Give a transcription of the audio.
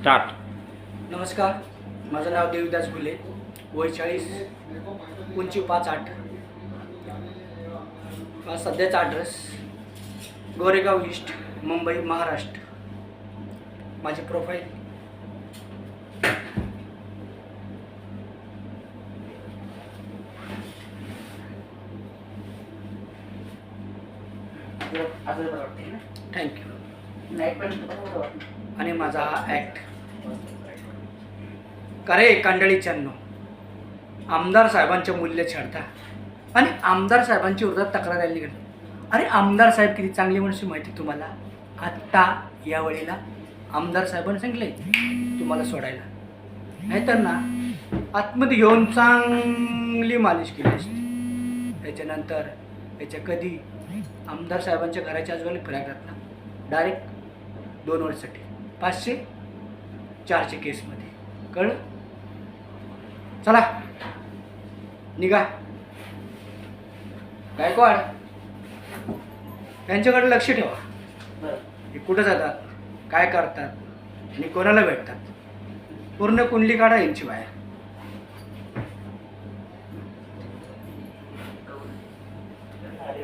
Start. नमस्कार, माझं नाव देविदास घुले, वय 40, उंची 5'8". सध्याचा ॲड्रेस गोरेगाव ईस्ट, मुंबई, महाराष्ट्र. माझी प्रोफाईल थँक्यू. आणि माझा हा ॲक्ट. करे कांडळीच्यांनो, आमदार साहेबांचे मूल्य छाडता आणि आमदार साहेबांची विरोधात तक्रार द्यायला निघाली. अरे आमदार साहेब किती चांगली म्हणून माहिती तुम्हाला. आत्ता यावेळेला आमदार साहेबांनी सांगितले तुम्हाला सोडायला, नाहीतर ना आतमध्ये घेऊन चांगली मालिश केली असते. त्याच्यानंतर याच्या कधी आमदार साहेबांच्या घराच्या आजूबाजूला फिरायला जात ना, डायरेक्ट 2 वर्षासाठी 500 400 केसमध्ये. कळलं? चला निघा. गायकवाड त्यांच्याकडे लक्ष ठेवा. हे कुठं जातात, काय करतात आणि कोणाला भेटतात. पूर्ण कुंडली काढा यांची बाहेर.